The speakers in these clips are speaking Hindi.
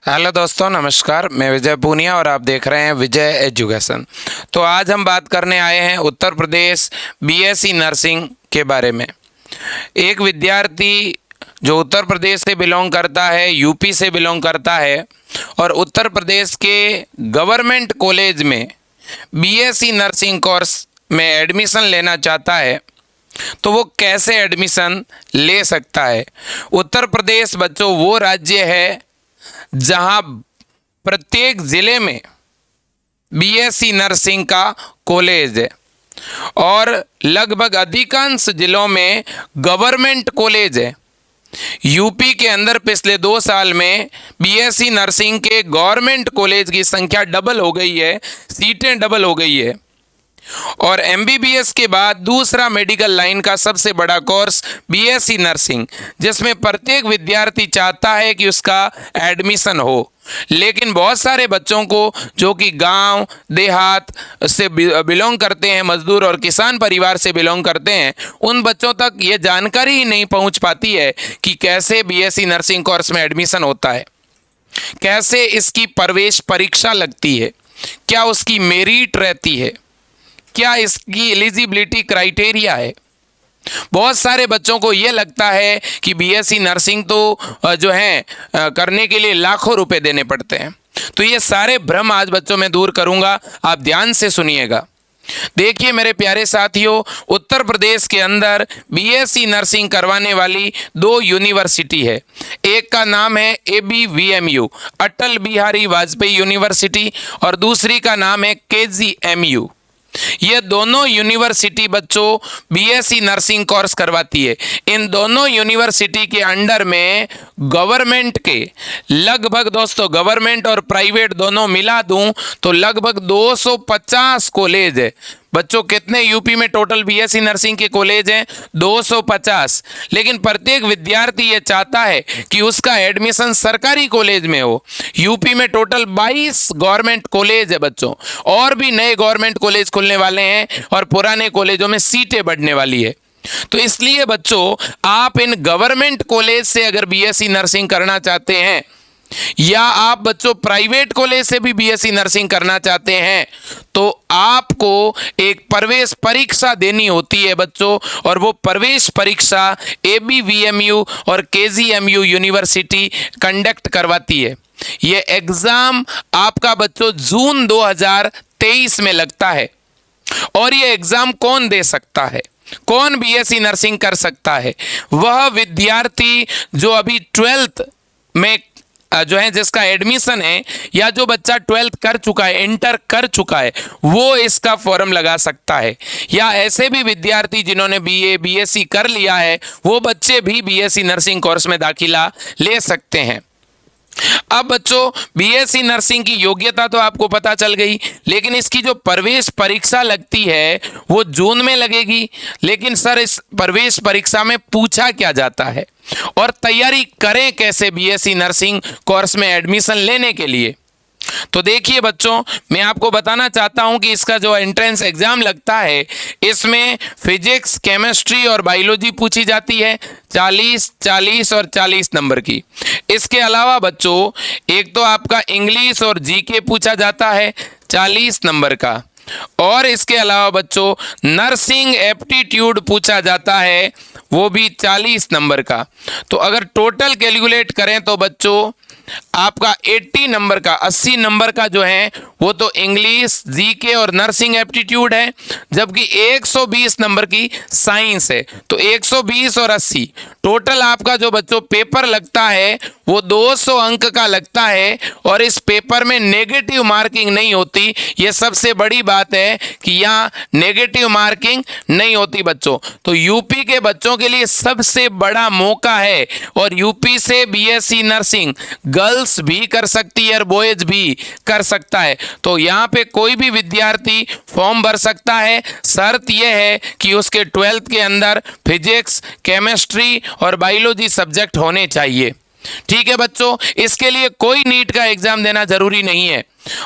हेलो दोस्तों, नमस्कार। मैं विजय पूनिया और आप देख रहे हैं विजय एजुकेशन। तो आज हम बात करने आए हैं उत्तर प्रदेश बीएससी नर्सिंग के बारे में। एक विद्यार्थी जो उत्तर प्रदेश से बिलोंग करता है, यूपी से बिलोंग करता है और उत्तर प्रदेश के गवर्नमेंट कॉलेज में बीएससी नर्सिंग कोर्स में एडमिशन लेना चाहता है, तो वो कैसे एडमिशन ले सकता है। उत्तर प्रदेश बच्चों वो राज्य है जहां प्रत्येक ज़िले में बीएससी नर्सिंग का कॉलेज है और लगभग अधिकांश ज़िलों में गवर्नमेंट कॉलेज है। यूपी के अंदर पिछले 2 साल में बीएससी नर्सिंग के गवर्नमेंट कॉलेज की संख्या डबल हो गई है, सीटें डबल हो गई है। और एमबीबीएस के बाद दूसरा मेडिकल लाइन का सबसे बड़ा कोर्स बीएससी नर्सिंग, जिसमें प्रत्येक विद्यार्थी चाहता है कि उसका एडमिशन हो। लेकिन बहुत सारे बच्चों को जो कि गांव देहात से बिलोंग करते हैं, मजदूर और किसान परिवार से बिलोंग करते हैं, उन बच्चों तक ये जानकारी ही नहीं पहुंच पाती है कि कैसे बीएससी नर्सिंग कोर्स में एडमिशन होता है, कैसे इसकी प्रवेश परीक्षा लगती है, क्या उसकी मेरिट रहती है, क्या इसकी एलिजिबिलिटी क्राइटेरिया है। बहुत सारे बच्चों को ये लगता है कि बीएससी नर्सिंग तो जो है करने के लिए लाखों रुपए देने पड़ते हैं। तो ये सारे भ्रम आज बच्चों में दूर करूंगा, आप ध्यान से सुनिएगा। देखिए मेरे प्यारे साथियों, उत्तर प्रदेश के अंदर बीएससी नर्सिंग करवाने वाली 2 यूनिवर्सिटी है। एक का नाम है ABVMU, अटल बिहारी वाजपेयी यूनिवर्सिटी, और दूसरी का नाम है KGMU। ये दोनों यूनिवर्सिटी बच्चों बीएससी नर्सिंग कोर्स करवाती है। इन दोनों यूनिवर्सिटी के अंडर में गवर्नमेंट के लगभग, दोस्तों गवर्नमेंट और प्राइवेट दोनों मिला दूं तो लगभग 250 कॉलेज है। बच्चों कितने यूपी में टोटल बीएससी नर्सिंग के कॉलेज हैं? 250। लेकिन प्रत्येक विद्यार्थी ये चाहता है कि उसका एडमिशन सरकारी कॉलेज में हो। यूपी में टोटल 22 गवर्नमेंट कॉलेज है बच्चों, और भी नए गवर्नमेंट कॉलेज खुलने वाले हैं और पुराने कॉलेजों में सीटें बढ़ने वाली है। तो इसलिए बच्चों, आप इन गवर्नमेंट कॉलेज से अगर बीएससी नर्सिंग करना चाहते हैं, या आप बच्चों प्राइवेट कॉलेज से भी बीएससी नर्सिंग करना चाहते हैं, तो आपको एक प्रवेश परीक्षा देनी होती है बच्चों। और वो प्रवेश परीक्षा ABVMU और KGMU यूनिवर्सिटी कंडक्ट करवाती है। ये एग्जाम आपका बच्चों जून 2023 में लगता है। और ये एग्जाम कौन दे सकता है, कौन बीएससी नर्सिंग कर सकता है? वह विद्यार्थी जो अभी 12th में जो है जिसका एडमिशन है, या जो बच्चा 12th कर चुका है, इंटर कर चुका है, वो इसका फॉर्म लगा सकता है। या ऐसे भी विद्यार्थी जिन्होंने BA BSc कर लिया है, वो बच्चे भी बीएससी नर्सिंग कोर्स में दाखिला ले सकते हैं। अब बच्चों, बीएससी नर्सिंग की योग्यता तो आपको पता चल गई, लेकिन इसकी जो प्रवेश परीक्षा लगती है वो जून में लगेगी। लेकिन सर, इस प्रवेश परीक्षा में पूछा क्या जाता है और तैयारी करें कैसे बीएससी नर्सिंग कोर्स में एडमिशन लेने के लिए? तो देखिए बच्चों, मैं आपको बताना चाहता हूं कि इसका जो एंट्रेंस एग्जाम लगता है, इसमें फिजिक्स, केमिस्ट्री और बायोलॉजी पूछी जाती है, 40, 40 और 40 नंबर की। इसके अलावा बच्चों, एक तो आपका इंग्लिश और जीके पूछा जाता है 40 नंबर का, और इसके अलावा बच्चों नर्सिंग एप्टीट्यूड पूछा जाता है, वो भी 40 नंबर का। तो अगर टोटल कैलकुलेट करें तो बच्चों आपका 80 नंबर का, 80 नंबर का जो है वो तो इंग्लिश, जीके और नर्सिंग एप्टीट्यूड है, जबकि 120 नंबर की साइंस है। तो 120 और 80 टोटल आपका जो बच्चों पेपर लगता है वो 200 अंक का लगता है। और इस पेपर में नेगेटिव मार्किंग नहीं होती। ये सबसे बड़ी बात है कि यहाँ नेगेटिव मार्किंग नहीं होती बच्चों। तो यूपी के बच्चों के लिए सबसे बड़ा मौका है। और यूपी से बीएससी नर्सिंग गर्ल्स भी कर सकती है और बॉयज भी कर सकता है। तो यहाँ पे कोई भी विद्यार्थी फॉर्म भर सकता है। शर्त यह है कि उसके 12th के अंदर फिजिक्स, केमिस्ट्री और बायोलॉजी सब्जेक्ट होने चाहिए। ठीक है बच्चों, इसके लिए कोई नीट का एग्जाम देना जरूरी नहीं है।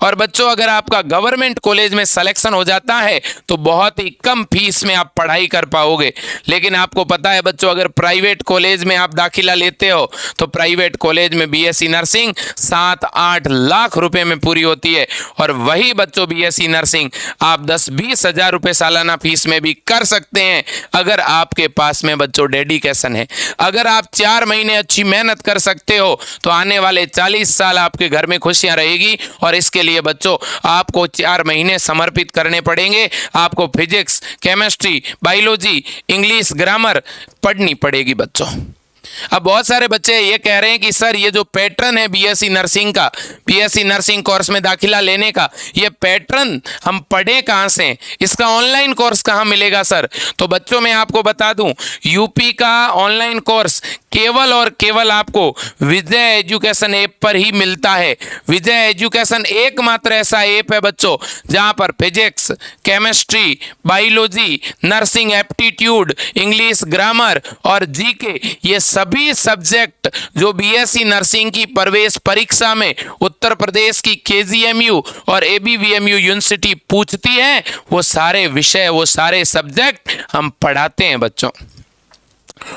और बच्चों अगर आपका गवर्नमेंट कॉलेज में सिलेक्शन हो जाता है तो बहुत ही कम फीस में आप पढ़ाई कर पाओगे। लेकिन आपको पता है बच्चों, अगर प्राइवेट कॉलेज में आप दाखिला लेते हो तो प्राइवेट कॉलेज में बीएससी नर्सिंग 7-8 लाख रुपए में पूरी होती है। और वही बच्चों बीएससी नर्सिंग आप 10-20 हजार रुपए सालाना फीस में भी कर सकते हैं अगर आपके पास में बच्चों डेडिकेशन है। अगर आप 4 महीने अच्छी मेहनत कर सकते हो तो आने वाले 40 साल आपके घर में खुशियां रहेगी। और इसके लिए बच्चों आपको 4 महीने समर्पित करने पड़ेंगे। आपको physics, chemistry, biology, English, grammar पढ़नी पड़ेगी बच्चों। अब बहुत सारे बच्चे ये कह रहे हैं कि सर ये जो पैटर्न है बीएससी नर्सिंग का, बीएससी नर्सिंग कोर्स में दाखिला लेने का, ये पैटर्न हम पढ़े कहाँ से, इसका ऑनलाइन कोर्स कहाँ मिलेगा सर? तो बच्चों मैं आपको बता दूं, यूपी का ऑनलाइन कोर्स केवल और केवल आपको विजय एजुकेशन ऐप पर ही मिलता है। विजय एजुकेशन एकमात्र ऐसा ऐप है बच्चों जहां पर physics, chemistry, biology, nursing aptitude, English, grammar और जीके, ये सभी सब्जेक्ट जो बीएससी नर्सिंग की प्रवेश परीक्षा में उत्तर प्रदेश की केजीएमयू और एबीवीएमयू यूनिवर्सिटी पूछती है, वो सारे विषय, वो सारे सब्जेक्ट हम पढ़ाते हैं बच्चों।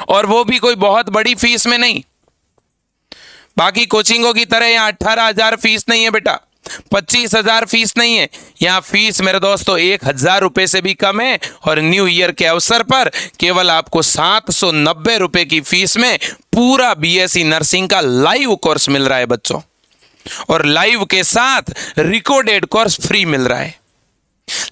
और वो भी कोई बहुत बड़ी फीस में नहीं, बाकी कोचिंगों की तरह यहाँ 18,000 फीस नहीं है बेटा, 25,000 फीस नहीं है। यहाँ फीस मेरे दोस्तों 1,000 रुपए से भी कम है। और न्यू ईयर के अवसर पर केवल आपको 790 रुपए की फीस में पूरा बीएससी नर्सिंग का लाइव कोर्स मिल रहा है बच्चों। और लाइव के साथ रिकॉर्डेड कोर्स फ्री मिल रहा है।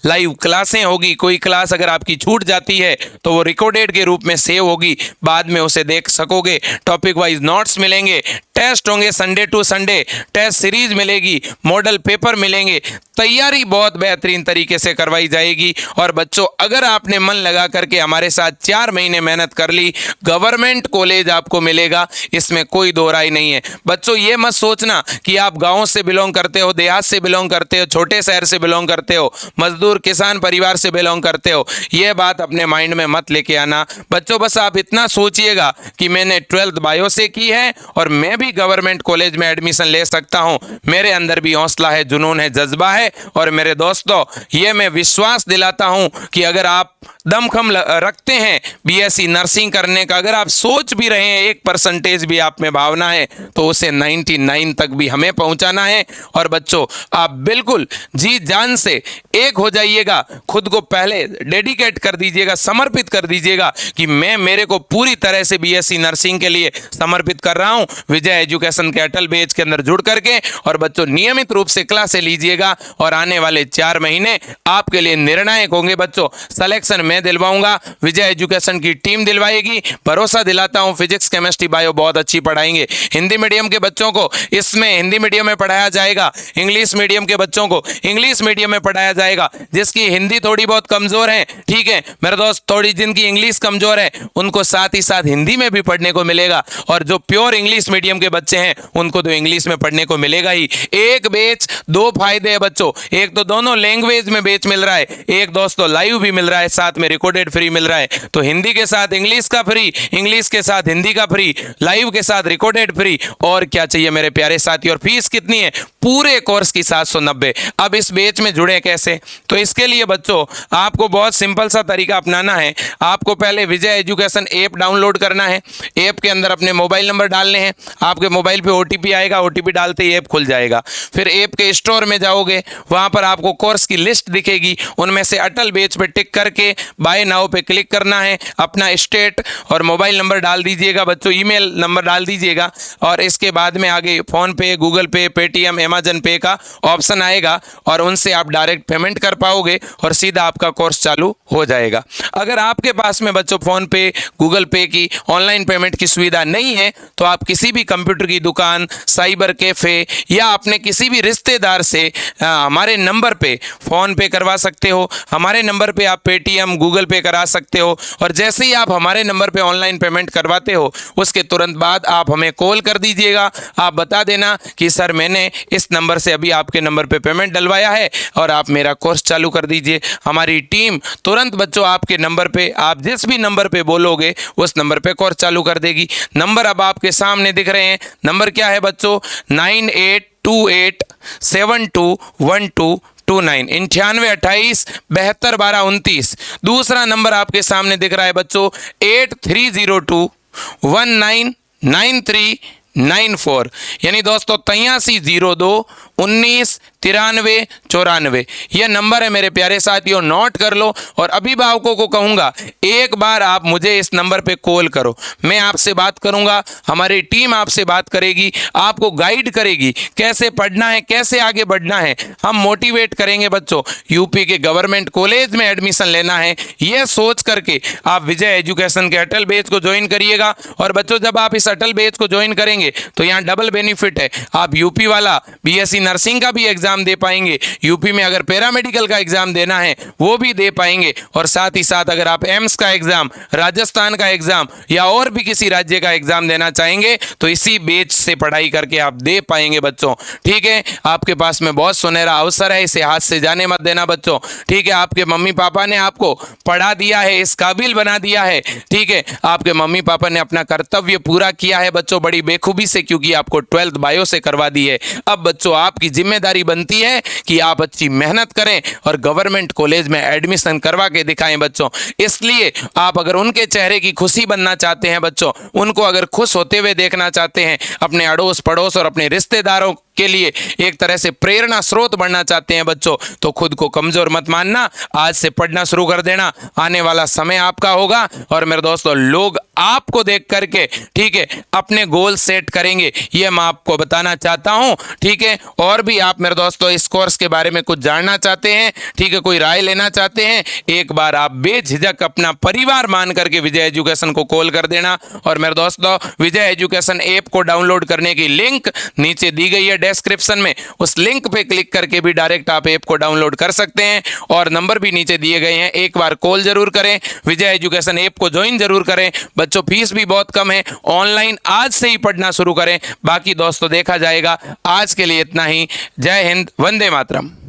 लाइव क्लासें होगी, कोई क्लास अगर आपकी छूट जाती है तो वो रिकॉर्डेड के रूप में सेव होगी, बाद में उसे देख सकोगे। टॉपिक वाइज नोट्स मिलेंगे, टेस्ट होंगे, Sunday to Sunday test series मिलेगी, मॉडल पेपर मिलेंगे। तैयारी बहुत बेहतरीन तरीके से करवाई जाएगी। और बच्चों अगर आपने मन लगा करके हमारे साथ 4 महीने मेहनत कर ली, गवर्नमेंट कॉलेज आपको मिलेगा, इसमें कोई दो राय नहीं है। बच्चों ये मत सोचना कि आप गाँव से बिलोंग करते हो, देहात से बिलोंग करते हो, छोटे शहर से बिलोंग करते हो, मजदूर किसान परिवार से बिलोंग करते हो, यह बात अपने माइंड में मत लेके आना बच्चों। बस आप इतना सोचिएगा कि मैंने 12th बायो से की है और मैं भी गवर्नमेंट कॉलेज में एडमिशन ले सकता हूं। मेरे अंदर भी हौसला है, जुनून है, जज्बा है। और मेरे दोस्तों ये मैं विश्वास दिलाता हूं कि अगर आप दमखम रखते हैं बीएससी नर्सिंग करने का, अगर आप सोच भी रहे हैं 1% भी आप में भावना है, तो उसे 99 तक भी हमें पहुंचाना है। और बच्चों आप बिल्कुल जी जान से एक हो जाइएगा, खुद को पहले डेडिकेट कर दीजिएगा, समर्पित कर दीजिएगा कि मैं मेरे को पूरी तरह से बीएससी नर्सिंग के लिए समर्पित कर रहा हूं विजय एजुकेशन के अटल बैच के अंदर जुड़ करके। और बच्चों नियमित रूप से क्लासें लीजिएगा और आने वाले 4 महीने आपके लिए निर्णायक होंगे बच्चों। सिलेक्शन मैं दिलवाऊंगा, विजय एजुकेशन की टीम दिलवाएगी, भरोसा दिलाता हूं। फिजिक्स, केमिस्ट्री, बायो बहुत अच्छी पढ़ाएंगे। हिंदी मीडियम के बच्चों को इसमें हिंदी मीडियम में पढ़ाया जाएगा, इंग्लिश मीडियम के बच्चों को इंग्लिश मीडियम में पढ़ाया जाएगा। जिसकी हिंदी थोड़ी बहुत कमजोर है, ठीक है मेरे दोस्त, थोड़ी जिनकी इंग्लिश कमजोर है, उनको साथ ही साथ हिंदी में भी पढ़ने को मिलेगा। और जो प्योर इंग्लिश मीडियम के बच्चे हैं उनको तो इंग्लिश में पढ़ने को मिलेगा ही। एक बैच, 2 फायदे हैं बच्चों, एक तो दोनों लैंग्वेज में बैच मिल रहा है, एक दोस्तों लाइव भी मिल रहा है, साथ में रिकॉर्डेड फ्री मिल रहा है। तो हिंदी के साथ इंग्लिश का फ्री, इंग्लिश के साथ हिंदी का फ्री, लाइव के साथ रिकॉर्डेड फ्री, और क्या चाहिए मेरे प्यारे साथी। और फीस कितनी है पूरे कोर्स की? 790। अब इस बैच में जुड़े कैसे? तो इसके लिए बच्चों आपको बहुत सिंपल सा तरीका अपनाना है। आपको पहले विजय एजुकेशन ऐप डाउनलोड करना है। ऐप के अंदर अपने मोबाइल नंबर डालने हैं, आपके मोबाइल पे ओटीपी आएगा, ओटीपी डालते ही ऐप खुल जाएगा। फिर ऐप के स्टोर में जाओगे, वहां पर आपको कोर्स की लिस्ट दिखेगी, उनमें से अटल बैच पे टिक करके बाय नाउ पे क्लिक करना है। अपना स्टेट और मोबाइल नंबर डाल दीजिएगा बच्चों, ईमेल नंबर डाल दीजिएगा, और इसके बाद में आगे फोन पे, गूगल पे, पेटीएम, अमेजन पे का ऑप्शन आएगा और उनसे आप डायरेक्ट पेमेंट कर पाओगे और सीधा आपका कोर्स चालू हो जाएगा। अगर आपके पास में बच्चों फोन पे, गूगल पे की ऑनलाइन पेमेंट की सुविधा नहीं है तो आप किसी भी कंप्यूटर की दुकान, साइबर कैफे या अपने किसी भी रिश्तेदार से हमारे नंबर पे फोन पे करवा सकते हो, हमारे नंबर पे आप पेटीएम, गूगल पे करा सकते हो। और जैसे ही आप हमारे नंबर पे ऑनलाइन पेमेंट करवाते हो उसके तुरंत बाद आप हमें कॉल कर दीजिएगा। आप बता देना कि सर मैंने इस नंबर से अभी आपके नंबर पे पेमेंट डलवाया है और आप मेरा कोर्स चालू कर दीजिए। हमारी टीम तुरंत बच्चों आपके नंबर पे, आप जिस भी नंबर पे बोलोगे उस नंबर पे कोर्स चालू कर देगी। नंबर अब आपके सामने दिख रहे हैं। नंबर क्या है बच्चों? 9828 721229 9828 दूसरा नंबर आपके सामने दिख रहा है बच्चों 8302199394 यानी दोस्तों 8302199394 यह नंबर है मेरे प्यारे साथियों, नोट कर लो। और अभिभावकों को कहूँगा एक बार आप मुझे इस नंबर पे कॉल करो, मैं आपसे बात करूँगा, हमारी टीम आपसे बात करेगी, आपको गाइड करेगी कैसे पढ़ना है, कैसे आगे बढ़ना है। हम मोटिवेट करेंगे बच्चों, यूपी के गवर्नमेंट कॉलेज में एडमिशन लेना है, यह सोच करके आप विजय एजुकेशन के अटल बैच को ज्वाइन करिएगा। और बच्चों जब आप इस अटल बैच को ज्वाइन करेंगे तो यहाँ डबल बेनिफिट है, आप यूपी वाला बीएससी नर्सिंग का भी एग्जाम दे पाएंगे, यूपी में अगर पैरामेडिकल का एग्जाम देना है वो भी दे पाएंगे, और साथ ही साथ अगर आप एम्स का एग्जाम, राजस्थान का एग्जाम या और भी किसी राज्य का एग्जाम देना चाहेंगे तो इसी बैच से पढ़ाई करके आप दे पाएंगे बच्चों। ठीक है, आपके पास में बहुत सुनहरा अवसर है, इसे हाथ से जाने मत देना बच्चों। ठीक है, आपके मम्मी पापा ने आपको पढ़ा दिया है, इस काबिल बना दिया है। ठीक है, आपके मम्मी पापा ने अपना कर्तव्य पूरा किया है बच्चों बड़ी बेखूबी से, क्योंकि आपको 12th बायो से करवा दी है। अब बच्चों आपकी जिम्मेदारी बनती है कि आप अच्छी मेहनत करें और गवर्नमेंट कॉलेज में एडमिशन करवा के दिखाएं बच्चों। इसलिए आप अगर उनके चेहरे की खुशी बनना चाहते हैं बच्चों, उनको अगर खुश होते हुए देखना चाहते हैं, अपने अड़ोस पड़ोस और अपने रिश्तेदारों के लिए एक तरह से प्रेरणा स्रोत बनना चाहते हैं बच्चों, तो खुद को कमजोर मत मानना, आज से पढ़ना शुरू कर देना, आने वाला समय आपका होगा। और मेरे दोस्तों लोग आपको देख करके ठीक है अपने गोल सेट करेंगे, ये मैं आपको बताना चाहता हूं। ठीक है, और भी आप मेरे दोस्तों इस कोर्स के बारे में कुछ जानना चाहते हैं, ठीक है, कोई राय लेना चाहते हैं, एक बार आप बेझिझक अपना परिवार मान करके विजय एजुकेशन को कॉल कर देना। और मेरे दोस्तों विजय एजुकेशन ऐप को डाउनलोड करने की लिंक नीचे दी गई है डिस्क्रिप्शन में, उस लिंक पे क्लिक करके भी डायरेक्ट आप ऐप को डाउनलोड कर सकते हैं, और नंबर भी नीचे दिए गए हैं। एक बार कॉल जरूर करें, विजय एजुकेशन ऐप को ज्वाइन जरूर करें बच्चों, फीस भी बहुत कम है, ऑनलाइन आज से ही पढ़ना शुरू करें, बाकी दोस्तों देखा जाएगा। आज के लिए इतना ही, जय हिंद, वंदे मातरम।